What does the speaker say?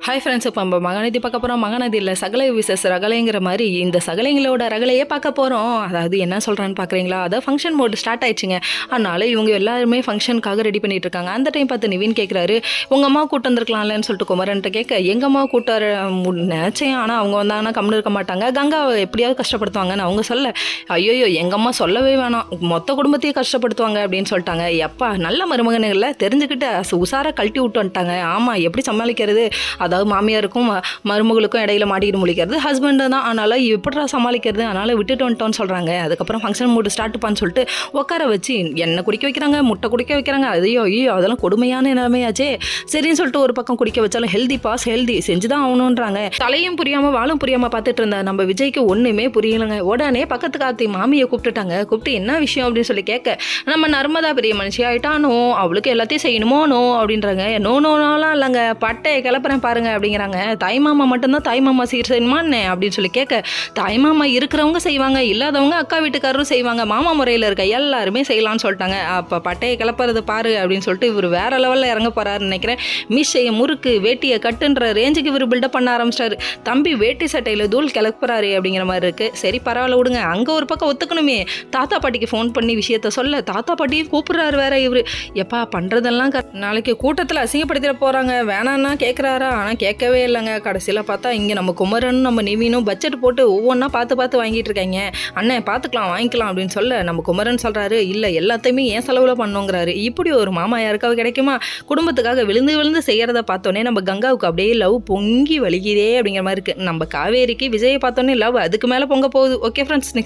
Hi friends, இப்போ நம்ம மகநதி பார்க்க போகிறோம். மகநதி இல்லை, சகலை விசஸ் ரகலைங்கிற மாதிரி இந்த சகலைங்களோட ரகலையே பார்க்க போகிறோம். அதாவது என்ன சொல்கிறான்னு பார்க்குறீங்களா? அதாவது ஃபங்க்ஷன் மோடு ஸ்டார்ட் ஆயிடுச்சுங்க. அதனால இவங்க எல்லாருமே ஃபங்க்ஷனுக்காக ரெடி பண்ணிட்டு இருக்காங்க. அந்த டைம் பார்த்து நிவின் கேட்குறாரு, உங்கள் அம்மா கூட்டு வந்திருக்கலாம்லன்னு சொல்லிட்டு குமரன்ட்ட கேட்க, எங்கள் அம்மா கூட்ட நினச்சேன், ஆனால் அவங்க வந்தாங்கன்னா கம்முன்னு இருக்க மாட்டாங்க, கங்காவை எப்படியாவது கஷ்டப்படுத்துவாங்கன்னு அவங்க சொல்ல, ஐயோயோ எங்கள் அம்மா சொல்லவே வேணாம், மொத்த குடும்பத்தையும் கஷ்டப்படுத்துவாங்க அப்படின்னு சொல்லிட்டாங்க. எப்பா நல்ல மருமகனுங்களை தெரிஞ்சுக்கிட்டு உசாராக கழட்டி விட்டு வந்துட்டாங்க. ஆமாம், எப்படி சமாளிக்கிறது? அதாவது மாமியாருக்கும் மருமகளுக்கும் இடையில மாட்டிக்கிட்டு முழிக்கிறது ஹஸ்பண்டு தான். அதனால் எப்படா சமாளிக்கிறது? அதனால் விட்டுட்டு வந்துட்டோன்னு சொல்கிறாங்க. அதுக்கப்புறம் ஃபங்க்ஷன் மூடு ஸ்டார்ட்டுப்பான்னு சொல்லிட்டு உட்கார வச்சு எண்ணெய் குடிக்க வைக்கிறாங்க, முட்டை குடிக்க வைக்கிறாங்க. ஐயோ அதெல்லாம் கொடுமையான நிலைமையாச்சே. சரின்னு சொல்லிட்டு ஒரு பக்கம் குடிக்க வச்சாலும் ஹெல்தி பாஸ் ஹெல்தி செஞ்சு தான் ஆகணுன்றாங்க. தலையும் புரியாமல் வாழும் புரியாமல் பார்த்துட்டு இருந்த நம்ம விஜய்க்கு ஒன்றுமே புரியலைங்க. உடனே பக்கத்து காத்தி மாமியை கூப்பிட்டுட்டாங்க. கூப்பிட்டு என்ன விஷயம் அப்படின்னு சொல்லி கேட்க, நம்ம நர்மதா பெரிய மனுஷி ஆயிட்டானோ, அவளுக்கு எல்லாத்தையும் செய்யணுமோ நோ அப்படின்றாங்க. நோலாம் இல்லைங்க, பட்டையை கிளப்புறேன் பாருங்க அப்படிங்கிறாங்க. தாய்மாமா மட்டும்தான் தாய்மாமா சீர் செய்யணுமா என்ன அப்படின்னு சொல்லி கேட்க, தாய்மாமா இருக்கிறவங்க செய்வாங்க, இல்லாதவங்க அக்கா வீட்டுக்காரரும் செய்வாங்க, மாமா முறையில் இருக்க எல்லாருமே செய்யலாம்னு சொல்லிட்டாங்க. அப்போ பட்டையை கிளப்புறது பாரு அப்படின்னு சொல்லிட்டு இவர் வேற லெவலில் இறங்க போறாருன்னு நினைக்கிறேன். மீசையை முறுக்கு வேட்டியை கட்டுன்ற ரேஞ்சுக்கு இவர் பில்டப் பண்ண ஆரம்பிச்சிட்டாரு. தம்பி வேட்டி சட்டையில் தூள் கிளப்புறாரு அப்படிங்கிற மாதிரி இருக்கு. சரி பரவாயில்ல விடுங்க. அங்கே ஒரு பக்கம் ஒத்துக்கணுமே, தாத்தா பாட்டிக்கு ஃபோன் பண்ணி விஷயத்த சொல்ல, தாத்தா பாட்டியும் கூப்பிடுறாரு வேற இவரு. எப்பா பண்ணுறதெல்லாம் நாளைக்கு கூட்டத்தில் அசிங்கப்படுத்திட போகிறாங்க, வேணான்னா கேட்குறாரா? ஆனால் கேட்கவே இல்லைங்க. கடைசியில் பார்த்தா இங்கே நம்ம குமரனும் நம்ம நிவினும் பட்ஜெட் போட்டு ஒவ்வொன்றா பார்த்து வாங்கிட்டு இருக்காங்க. அண்ணன் பார்த்துக்கலாம் வாங்கிக்கலாம் அப்படின்னு சொல்ல, நம்ம குமரன் சொல்கிறாரு, இல்லை எல்லாத்தையுமே ஏன் செலவில் பண்ணுங்கிறாரு. இப்படி ஒரு மாமா யாருக்காவது கிடைக்குமா? குடும்பத்துக்காக விழுந்து செய்கிறத பார்த்தோன்னே நம்ம கங்காவுக்கு அப்படியே லவ் பொங்கி வலிக்குதே அப்படிங்கிற மாதிரி இருக்குது. நம்ம காவேரிக்கு விஜயை பார்த்தோன்னே லவ் அதுக்கு மேலே பொங்க போகுது. Okay friends, next